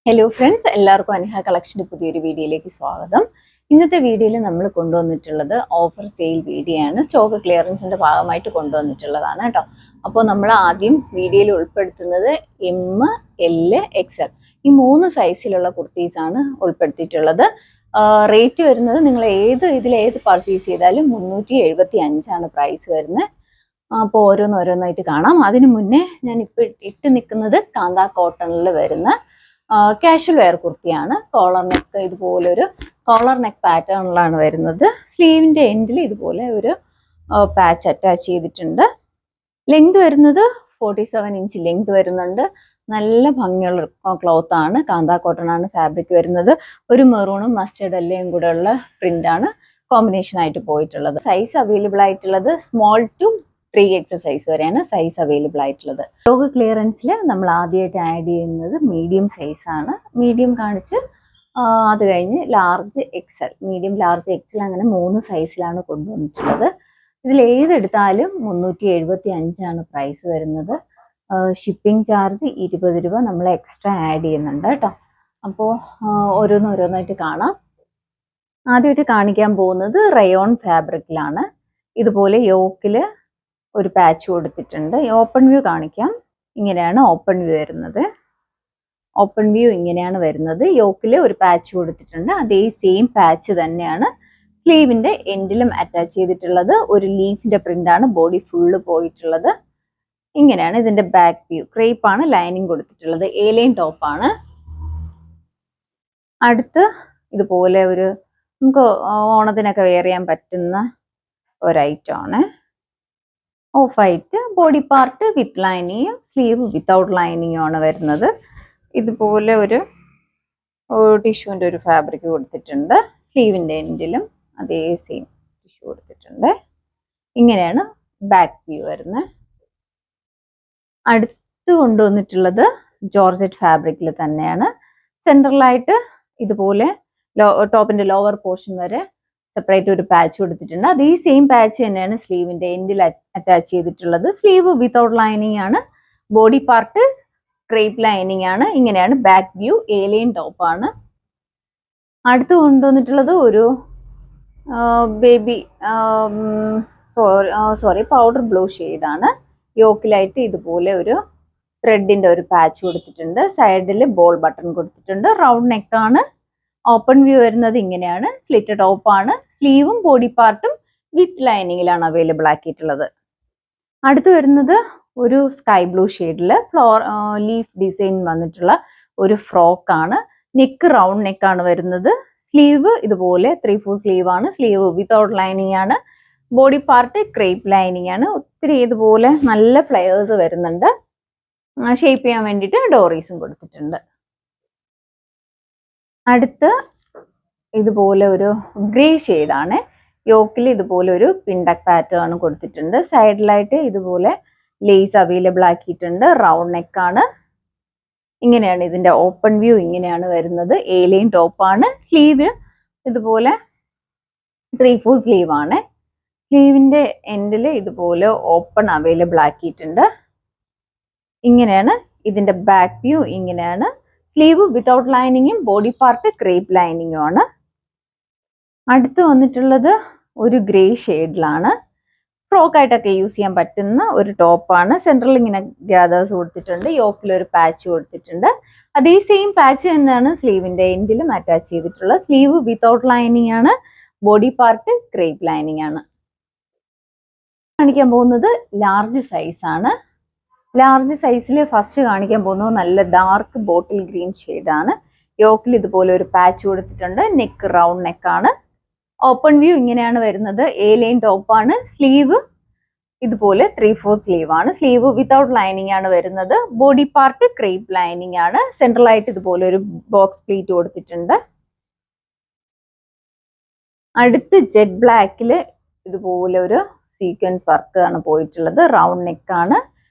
Hello friends, എല്ലാവർക്കും അനിഹ കളക്ഷൻ്റെ പുതിയൊരു വീഡിയോയിലേക്ക് സ്വാഗതം. ഇന്നത്തെ വീഡിയോയിൽ നമ്മൾ കൊണ്ടുവന്നിട്ടുള്ളത് ഓഫർ സെയിൽ വീഡിയോ ആണ്. സ്റ്റോക്ക് ക്ലിയറൻസിന്റെ ഭാഗമായിട്ട് കൊണ്ടുവന്നിട്ടുള്ളതാണ് കേട്ടോ. അപ്പോൾ നമ്മൾ ആദ്യം വീഡിയോയിൽ ഉൾപ്പെടുത്തുന്നത് എം, എൽ, എക്സൽ ഈ 3 സൈസിലുള്ള കുർത്തീസാണ് ഉൾപ്പെടുത്തിയിട്ടുള്ളത്. റേറ്റ് വരുന്നത് നിങ്ങൾ ഏത് പർച്ചേസ് ചെയ്താലും 375 പ്രൈസ് വരുന്നത്. അപ്പോൾ ഓരോന്നോരോന്നായിട്ട് കാണാം. അതിനു മുന്നേ ഞാൻ ഇപ്പോൾ ഇട്ട് നിൽക്കുന്നത് കാന്ത കോട്ടണിൽ വരുന്ന കാഷ്വൽ വെയർ കുർത്തിയാണ്. കോളർ നെക്ക് ഇതുപോലൊരു കോളർ നെക്ക് പാറ്റേണിലാണ് വരുന്നത്. സ്ലീവിൻ്റെ എൻഡിൽ ഇതുപോലെ ഒരു പാച്ച് അറ്റാച്ച് ചെയ്തിട്ടുണ്ട്. ലെങ്ത് വരുന്നത് 47 ഇഞ്ച് ലെങ്ത് വരുന്നുണ്ട്. നല്ല ഭംഗിയുള്ള ക്ലോത്ത് ആണ്. കാന്ത കോട്ടൺ ആണ് ഫാബ്രിക് വരുന്നത്. ഒരു മെറൂണും മസ്റ്റേർഡ് എല്ലയും കൂടെ ഉള്ള പ്രിന്റാണ് കോമ്പിനേഷൻ ആയിട്ട് പോയിട്ടുള്ളത്. സൈസ് അവൈലബിൾ ആയിട്ടുള്ളത് സ്മോൾ ടു 3X സൈസ് വരെയാണ് സൈസ് അവൈലബിൾ ആയിട്ടുള്ളത്. സ്റ്റോക്ക് ക്ലിയറൻസിൽ നമ്മൾ ആദ്യമായിട്ട് ആഡ് ചെയ്യുന്നത് മീഡിയം സൈസ് ആണ്. മീഡിയം കാണിച്ച് അത് കഴിഞ്ഞ് large XL, medium large XL അങ്ങനെ 3 സൈസിലാണ് കൊണ്ടുവന്നിട്ടുള്ളത്. ഇതിൽ ഏതെടുത്താലും 375 പ്രൈസ് വരുന്നത്. ഷിപ്പിംഗ് ചാർജ് 20 രൂപ നമ്മൾ എക്സ്ട്രാ ആഡ് ചെയ്യുന്നുണ്ട് കേട്ടോ. അപ്പോൾ ഓരോന്നോരോന്നായിട്ട് കാണാം. ആദ്യമായിട്ട് കാണിക്കാൻ പോകുന്നത് റയോൺ ഫാബ്രിക്കിലാണ്. ഇതുപോലെ യോക്കിൽ ഒരു പാച്ച് കൊടുത്തിട്ടുണ്ട്. ഓപ്പൺ വ്യൂ കാണിക്കാം. ഇങ്ങനെയാണ് ഓപ്പൺ വ്യൂ വരുന്നത്. ഓപ്പൺ വ്യൂ ഇങ്ങനെയാണ് വരുന്നത്. യോക്കിൽ ഒരു പാച്ച് കൊടുത്തിട്ടുണ്ട്. അതേ സെയിം പാച്ച് തന്നെയാണ് സ്ലീവിന്റെ എൻഡിലും അറ്റാച്ച് ചെയ്തിട്ടുള്ളത്. ഒരു ലീഫിന്റെ പ്രിന്റാണ് ബോഡി ഫുള്ള് പോയിട്ടുള്ളത്. ഇങ്ങനെയാണ് ഇതിന്റെ ബാക്ക് വ്യൂ. ക്രേപ്പ് ആണ് ലൈനിങ് കൊടുത്തിട്ടുള്ളത്. എ ലൈൻ ടോപ്പാണ്. അടുത്ത് ഇതുപോലെ ഒരു നമുക്ക് ഓണത്തിനൊക്കെ വെയർ ചെയ്യാൻ പറ്റുന്ന ഒരു ഐറ്റം ആണ്. Of white body part with ലൈനിങ്ങും സ്ലീവ് വിത്തൗട്ട് ലൈനിങ്ങും ആണ് വരുന്നത്. ഇതുപോലെ ഒരു ടിഷ്യൂവിൻ്റെ ഒരു ഫാബ്രിക് കൊടുത്തിട്ടുണ്ട്. സ്ലീവിൻ്റെ എൻഡിലും അതേ സെയിം ടിഷ്യൂ കൊടുത്തിട്ടുണ്ട്. ഇങ്ങനെയാണ് ബാക്ക് വ്യൂ വരുന്നത്. അടുത്ത് കൊണ്ടുവന്നിട്ടുള്ളത് ജോർജറ്റ് ഫാബ്രിക്കിൽ തന്നെയാണ്. സെൻട്രലായിട്ട് ഇതുപോലെ ടോപ്പിന്റെ ലോവർ പോർഷൻ വരെ സെപ്പറേറ്റ് ഒരു പാച്ച് കൊടുത്തിട്ടുണ്ട്. അത് ഈ സെയിം പാച്ച് തന്നെയാണ് സ്ലീവിന്റെ എൻഡിൽ അറ്റാച്ച് ചെയ്തിട്ടുള്ളത്. സ്ലീവ് വിത്തൗട്ട് ലൈനിങ് ആണ്. ബോഡി പാർട്ട് ക്രേപ്പ് ലൈനിങ് ആണ്. ഇങ്ങനെയാണ് ബാക്ക് വ്യൂ. എ ലൈൻ ടോപ്പാണ്. അടുത്ത് കൊണ്ടുവന്നിട്ടുള്ളത് ഒരു ബേബി പൗഡർ ബ്ലൂ ഷെയ്ഡാണ്. യോക്കിലായിട്ട് ഇതുപോലെ ഒരു ത്രെഡിന്റെ ഒരു പാച്ച് കൊടുത്തിട്ടുണ്ട്. സൈഡിൽ ബോൾ ബട്ടൺ കൊടുത്തിട്ടുണ്ട്. റൗണ്ട് നെക്കാണ്. ഓപ്പൺ വ്യൂ വരുന്നത് ഇങ്ങനെയാണ്. സ്ലിറ്റ് ടോപ്പാണ്. സ്ലീവും ബോഡി പാർട്ടും വിത്ത് ലൈനിങ്ങിലാണ് അവൈലബിൾ ആക്കിയിട്ടുള്ളത്. അടുത്ത് വരുന്നത് ഒരു സ്കൈ ബ്ലൂ ഷെയ്ഡിൽ ലീഫ് ഡിസൈൻ വന്നിട്ടുള്ള ഒരു ഫ്രോക്കാണ്. നെക്ക് റൗണ്ട് നെക്കാണ് വരുന്നത്. സ്ലീവ് ഇതുപോലെ 3/4 സ്ലീവ് ആണ്. സ്ലീവ് വിത്തൗട്ട് ലൈനിങ് ആണ്. ബോഡി പാർട്ട് ക്രേപ്പ് ലൈനിങ് ആണ്. ഒത്തിരി ഇതുപോലെ നല്ല ഫ്ലയേഴ്സ് വരുന്നുണ്ട്. ഷേപ്പ് ചെയ്യാൻ വേണ്ടിയിട്ട് ഡോറീസും കൊടുത്തിട്ടുണ്ട്. അടുത്ത് ഇതുപോലെ ഒരു ഗ്രേ ഷെയ്ഡാണ്. യോക്കിൽ ഇതുപോലെ ഒരു പിൻഡക് പാറ്റേൺ കൊടുത്തിട്ടുണ്ട്. സൈഡിലായിട്ട് ഇതുപോലെ ലേസ് അവൈലബിൾ ആക്കിയിട്ടുണ്ട്. റൗണ്ട് നെക്കാണ്. ഇങ്ങനെയാണ് ഇതിന്റെ ഓപ്പൺ വ്യൂ. ഇങ്ങനെയാണ് വരുന്നത്. എ ലൈൻ ടോപ്പാണ്. സ്ലീവ് ഇതുപോലെ 3/4 സ്ലീവ് ആണ്. സ്ലീവിന്റെ എൻഡിൽ ഇതുപോലെ ഓപ്പൺ അവൈലബിൾ ആക്കിയിട്ടുണ്ട്. ഇങ്ങനെയാണ് ഇതിന്റെ ബാക്ക് വ്യൂ. ഇങ്ങനെയാണ്. സ്ലീവ് വിത്തൗട്ട് ലൈനിങ്ങും ബോഡി പാർട്ട് ക്രേപ്പ് ലൈനിങ്ങും ആണ്. അടുത്ത് വന്നിട്ടുള്ളത് ഒരു ഗ്രേ ഷെയ്ഡിലാണ്. ഫ്രോക്കായിട്ടൊക്കെ യൂസ് ചെയ്യാൻ പറ്റുന്ന ഒരു ടോപ്പാണ്. സെൻട്രൽ ഇങ്ങനെ ഗ്യാദേഴ്സ് കൊടുത്തിട്ടുണ്ട്. യോക്കിൽ ഒരു പാച്ച് കൊടുത്തിട്ടുണ്ട്. അതേ സെയിം പാച്ച് തന്നെയാണ് സ്ലീവിന്റെ എൻഡിലും അറ്റാച്ച് ചെയ്തിട്ടുള്ളത്. സ്ലീവ് വിത്തൗട്ട് ലൈനിങ് ആണ്. ബോഡി പാർട്ട് ക്രേപ്പ് ലൈനിങ് ആണ്. കാണിക്കാൻ പോകുന്നത് ലാർജ് സൈസ് ആണ്. ലാർജ് സൈസിൽ ഫസ്റ്റ് കാണിക്കാൻ പോകുന്നത് നല്ല ഡാർക്ക് ബോട്ടിൽ ഗ്രീൻ ഷെയ്ഡാണ്. യോക്കിൽ ഇതുപോലെ ഒരു പാച്ച് കൊടുത്തിട്ടുണ്ട്. നെക്ക് റൗണ്ട് നെക്കാണ്. ഓപ്പൺ വ്യൂ ഇങ്ങനെയാണ് വരുന്നത്. എ ലൈൻ ടോപ്പാണ്. സ്ലീവ് ഇതുപോലെ 3/4 സ്ലീവ് ആണ്. സ്ലീവ് വിത്തൗട്ട് ലൈനിങ് ആണ് വരുന്നത്. ബോഡി പാർട്ട് ക്രേപ്പ് ലൈനിങ് ആണ്. സെൻട്രലായിട്ട് ഇതുപോലെ ഒരു ബോക്സ് പ്ലീറ്റ് കൊടുത്തിട്ടുണ്ട്. അടുത്ത് ജെറ്റ് ബ്ലാക്കിൽ ഇതുപോലെ ഒരു സീക്വൻസ് വർക്ക് ആണ് പോയിട്ടുള്ളത്. റൗണ്ട് നെക്കാണ്.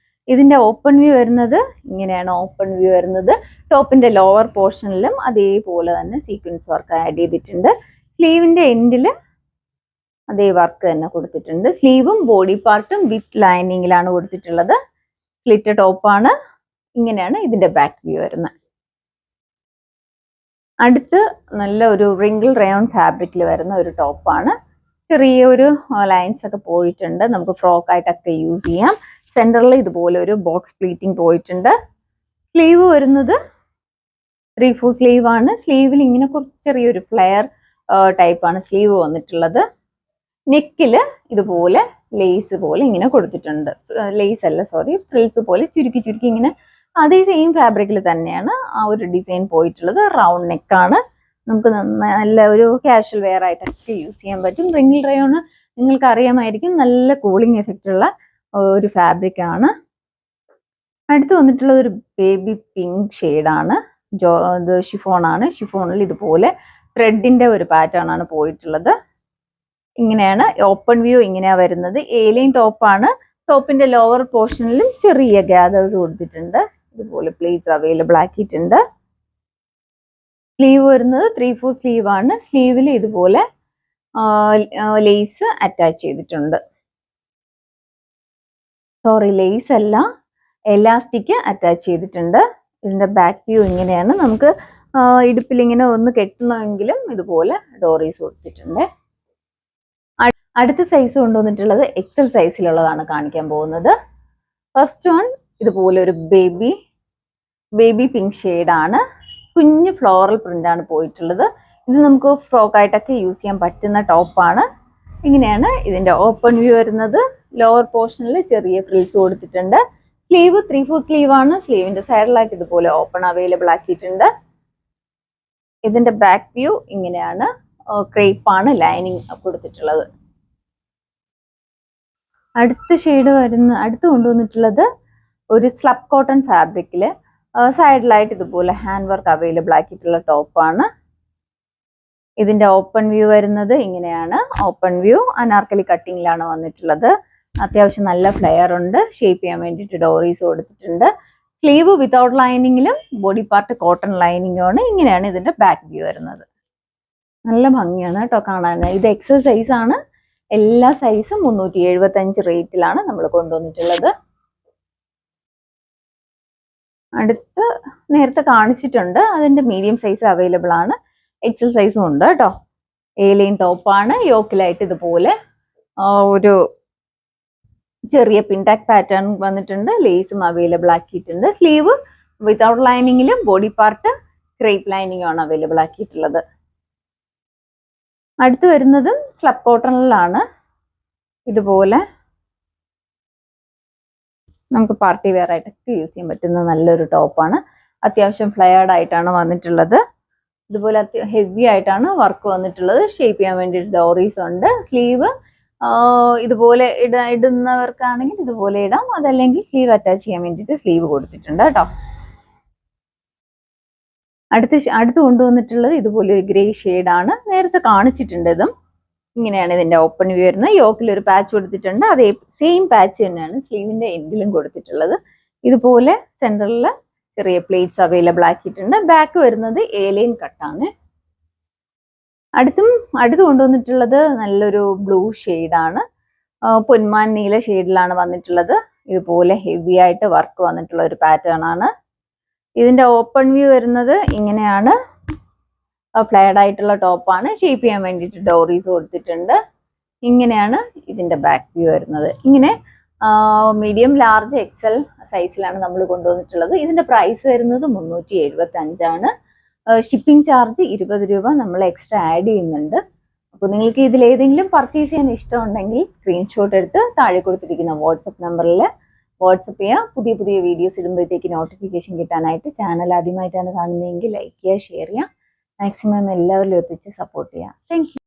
ഇതിന്റെ ഓപ്പൺ വ്യൂ വരുന്നത് ഇങ്ങനെയാണ്. ഓപ്പൺ വ്യൂ വരുന്നത് ടോപ്പിന്റെ ലോവർ പോർഷനിലും അതേപോലെ തന്നെ സീക്വൻസ് വർക്ക് ആഡ് ചെയ്തിട്ടുണ്ട്. സ്ലീവിന്റെ എൻഡിൽ അതേ വർക്ക് തന്നെ കൊടുത്തിട്ടുണ്ട്. സ്ലീവും ബോഡി പാർട്ടും വിത്ത് ലൈനിങ്ങിലാണ് കൊടുത്തിട്ടുള്ളത്. സ്ലിറ്റ് ടോപ്പാണ്. ഇങ്ങനെയാണ് ഇതിന്റെ ബാക്ക് വ്യൂ വരുന്നത്. അടുത്ത് നല്ല ഒരു റിങ്കിൾ റയോൺ ഫാബ്രിക്കിൽ വരുന്ന ഒരു ടോപ്പാണ്. ചെറിയൊരു ലൈൻസ് ഒക്കെ പോയിട്ടുണ്ട്, നമുക്ക് ഫ്രോക്ക് ആയിട്ടൊക്കെ യൂസ് ചെയ്യാം. സെന്ററിൽ ഇതുപോലെ ഒരു ബോക്സ് പ്ലീറ്റിംഗ് പോയിട്ടുണ്ട്. സ്ലീവ് വരുന്നത് 3/4 സ്ലീവ് ആണ്. സ്ലീവിൽ ഇങ്ങനെ കുറച്ച് ചെറിയൊരു ഫ്ലെയർ ടൈപ്പാണ് സ്ലീവ് വന്നിട്ടുള്ളത്. നെക്കില് ഇതുപോലെ ലേസ് പോലെ ഇങ്ങനെ കൊടുത്തിട്ടുണ്ട്. ലേസ് അല്ല, സോറി, ഫ്രിൽസ് പോലെ ചുരുക്കി ചുരുക്കി ഇങ്ങനെ അതേ സെയിം ഫാബ്രിക്കിൽ തന്നെയാണ് ആ ഒരു ഡിസൈൻ പോയിട്ടുള്ളത്. റൗണ്ട് നെക്കാണ്. നമുക്ക് നല്ല ഒരു കാഷ്വൽ വെയർ ആയിട്ടൊക്കെ യൂസ് ചെയ്യാൻ പറ്റും. റിങ്കിൾ റയോൺ നിങ്ങൾക്ക് അറിയാമായിരിക്കും, നല്ല കൂളിംഗ് എഫക്റ്റ് ഉള്ള ഒരു ഫാബ്രിക് ആണ്. അടുത്ത് വന്നിട്ടുള്ളത് ഒരു ബേബി പിങ്ക് ഷെയ്ഡാണ്. ഇത് ഷിഫോൺ ആണ്. ഷിഫോണിൽ ഇതുപോലെ ത്രെഡിന്റെ ഒരു പാറ്റേൺ ആണ് പോയിട്ടുള്ളത്. ഇങ്ങനെയാണ് ഓപ്പൺ വ്യൂ, ഇങ്ങനെയാ വരുന്നത്. ഏലിയൻ ടോപ്പാണ്. ടോപ്പിന്റെ ലോവർ പോർഷനിലും ചെറിയ ഗ്യാദേഴ്സ് കൊടുത്തിട്ടുണ്ട്. ഇതുപോലെ പ്ലേറ്റ്സ് അവൈലബിൾ ആക്കിയിട്ടുണ്ട്. സ്ലീവ് വരുന്നത് 3/4 സ്ലീവ് ആണ്. സ്ലീവിൽ ഇതുപോലെ ലേസ് അറ്റാച്ച് ചെയ്തിട്ടുണ്ട്. സോറി, ലേസ് അല്ല, എലാസ്റ്റിക് അറ്റാച്ച് ചെയ്തിട്ടുണ്ട്. ഇതിന്റെ ബാക്ക് വ്യൂ ഇങ്ങനെയാണ്. നമുക്ക് ഇടുപ്പിൽ ഇങ്ങനെ ഒന്ന് കെട്ടണമെങ്കിലും ഇതുപോലെ ഡോറീസ് കൊടുത്തിട്ടുണ്ട്. അടുത്ത സൈസ് കൊണ്ടുവന്നിട്ടുള്ളത് എക്സൽ സൈസിലുള്ളതാണ് കാണിക്കാൻ പോകുന്നത്. ഫസ്റ്റ് വൺ ഇതുപോലെ ഒരു ബേബി പിങ്ക് ഷെയ്ഡാണ്. കുഞ്ഞ് ഫ്ലോറൽ പ്രിന്റാണ് പോയിട്ടുള്ളത്. ഇത് നമുക്ക് ഫ്രോക്ക് ആയിട്ടൊക്കെ യൂസ് ചെയ്യാൻ പറ്റുന്ന ടോപ്പാണ്. ഇങ്ങനെയാണ് ഇതിന്റെ ഓപ്പൺ വ്യൂ വരുന്നത്. ലോവർ പോർഷനിൽ ചെറിയ ഫ്രിൽസ് കൊടുത്തിട്ടുണ്ട്. സ്ലീവ് 3/4 സ്ലീവ് ആണ്. സ്ലീവിന്റെ സൈഡിലായിട്ട് ഇതുപോലെ ഓപ്പൺ അവൈലബിൾ ആക്കിയിട്ടുണ്ട്. ഇതിന്റെ ബാക്ക് വ്യൂ ഇങ്ങനെയാണ്. ക്രേപ്പാണ് ലൈനിങ് കൊടുത്തിട്ടുള്ളത്. അടുത്ത് കൊണ്ടുവന്നിട്ടുള്ളത് ഒരു സ്ലബ് കോട്ടൺ ഫാബ്രിക്കിൽ സൈഡിലായിട്ട് ഇതുപോലെ ഹാൻഡ് വർക്ക് അവൈലബിൾ ആക്കിയിട്ടുള്ള ടോപ്പാണ്. ഇതിന്റെ ഓപ്പൺ വ്യൂ വരുന്നത് ഇങ്ങനെയാണ്. ഓപ്പൺ വ്യൂ അനാർക്കലി കട്ടിങ്ങിലാണ് വന്നിട്ടുള്ളത്. അത്യാവശ്യം നല്ല ഫ്ലെയർ ഉണ്ട്. ഷേപ്പ് ചെയ്യാൻ വേണ്ടിയിട്ട് ഡോറീസ് കൊടുത്തിട്ടുണ്ട്. സ്ലീവ് വിതൗട്ട് ലൈനിങ്ങിലും ബോഡി പാർട്ട് കോട്ടൺ ലൈനിങ്ങും ആണ്. ഇങ്ങനെയാണ് ഇതിന്റെ ബാക്ക് വ്യൂ വരുന്നത്. നല്ല ഭംഗിയാണ് കേട്ടോ കാണാൻ. ഇത് എക്സൽ സൈസ് ആണ്. എല്ലാ സൈസും 375 റേറ്റിലാണ് നമ്മൾ കൊണ്ടുവന്നിട്ടുള്ളത്. അടുത്ത് നേരത്തെ കാണിച്ചിട്ടുണ്ട്, അതിന്റെ മീഡിയം സൈസ് അവൈലബിൾ ആണ്. എക്സൽ സൈസും ഉണ്ട് കേട്ടോ. ഏലിയൻ ടോപ്പാണ്. യോക്കിലായിട്ട് ഇതുപോലെ ഒരു ചെറിയ പിൻടാക്ക് പാറ്റേൺ വന്നിട്ടുണ്ട്. ലേസും അവൈലബിൾ ആക്കിയിട്ടുണ്ട്. സ്ലീവ് വിതൗട്ട് ലൈനിങ്ങിലും ബോഡി പാർട്ട് ക്രേപ്പ് ലൈനിങ്ങും ആണ് അവൈലബിൾ ആക്കിയിട്ടുള്ളത്. അടുത്ത് വരുന്നതും സ്ലബ് കോട്ടണിലാണ്. ഇതുപോലെ നമുക്ക് പാർട്ടി വെയർ ആയിട്ടൊക്കെ യൂസ് ചെയ്യാൻ പറ്റുന്ന നല്ലൊരു ടോപ്പാണ്. അത്യാവശ്യം ഫ്ലെയർഡ് ആയിട്ടാണ് വന്നിട്ടുള്ളത്. ഇതുപോലെ ഹെവി ആയിട്ടാണ് വർക്ക് വന്നിട്ടുള്ളത്. ഷേപ്പ് ചെയ്യാൻ വേണ്ടിയിട്ട് ഡോറീസ് ഉണ്ട്. സ്ലീവ് ഇതുപോലെ ഇടുന്നവർക്കാണെങ്കിൽ ഇതുപോലെ ഇടാം. അതല്ലെങ്കിൽ സ്ലീവ് അറ്റാച്ച് ചെയ്യാൻ വേണ്ടിയിട്ട് സ്ലീവ് കൊടുത്തിട്ടുണ്ട് കേട്ടോ. അടുത്ത് കൊണ്ടുവന്നിട്ടുള്ളത് ഇതുപോലെ ഒരു ഗ്രേ ഷെയ്ഡാണ്. നേരത്തെ കാണിച്ചിട്ടുണ്ട്. ഇതും ഇങ്ങനെയാണ് ഇതിന്റെ ഓപ്പൺ വ്യൂ വരുന്നത്. യോക്കിൽ ഒരു പാച്ച് കൊടുത്തിട്ടുണ്ട്. അതേ സെയിം പാച്ച് തന്നെയാണ് സ്ലീവിന്റെ എൻഡിലും കൊടുത്തിട്ടുള്ളത്. ഇതുപോലെ സെന്ററിൽ ചെറിയ പ്ലേറ്റ്സ് അവൈലബിൾ ആക്കിയിട്ടുണ്ട്. ബാക്ക് വരുന്നത് ഏലിയൻ കട്ടാണ്. അടുത്ത് കൊണ്ടുവന്നിട്ടുള്ളത് നല്ലൊരു ബ്ലൂ ഷെയ്ഡാണ്. പൊന്മാൻ നീല ഷെയ്ഡിലാണ് വന്നിട്ടുള്ളത്. ഇതുപോലെ ഹെവി ആയിട്ട് വർക്ക് വന്നിട്ടുള്ള ഒരു പാറ്റേൺ ആണ്. ഇതിന്റെ ഓപ്പൺ വ്യൂ വരുന്നത് ഇങ്ങനെയാണ്. ഫ്ലെയർഡ് ആയിട്ടുള്ള ടോപ്പാണ്. ഷേപ്പ് ചെയ്യാൻ വേണ്ടിയിട്ട് ഡോറീസ് കൊടുത്തിട്ടുണ്ട്. ഇങ്ങനെയാണ് ഇതിന്റെ ബാക്ക് വ്യൂ വരുന്നത്. ഇങ്ങനെ മീഡിയം, ലാർജ്, എക്സൽ സൈസിലാണ് നമ്മൾ കൊണ്ടുവന്നിട്ടുള്ളത്. ഇതിന്റെ പ്രൈസ് വരുന്നത് 375 ആണ്. ഷിപ്പിംഗ് ചാർജ് 20 രൂപ നമ്മൾ എക്സ്ട്രാ ആഡ് ചെയ്യുന്നുണ്ട്. അപ്പോൾ നിങ്ങൾക്ക് ഇതിലേതെങ്കിലും പർച്ചേസ് ചെയ്യാൻ ഇഷ്ടമുണ്ടെങ്കിൽ സ്ക്രീൻഷോട്ട് എടുത്ത് താഴെ കൊടുത്തിരിക്കുന്ന വാട്സപ്പ് നമ്പറിൽ വാട്സപ്പ് ചെയ്യുക. പുതിയ വീഡിയോസ് ഇടുമ്പോഴത്തേക്ക് നോട്ടിഫിക്കേഷൻ കിട്ടാനായിട്ട്. ചാനൽ ആദ്യമായിട്ടാണ് കാണുന്നതെങ്കിൽ ലൈക്ക് ചെയ്യുക, ഷെയർ ചെയ്യുക. മാക്സിമം എല്ലാവരിലും എത്തിച്ച് സപ്പോർട്ട് ചെയ്യുക. Thank you.